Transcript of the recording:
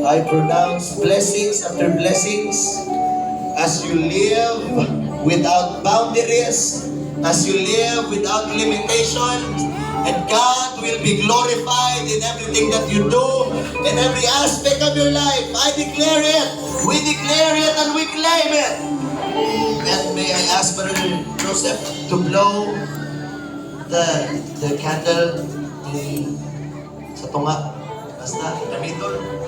I pronounce blessings after blessings as you live without boundaries, as you live without limitations, and God will be glorified in everything that you do, in every aspect of your life. I declare it, we declare it, and we claim it. And may I ask Brother Joseph to blow the candle sa tunga. Basta, gamiton.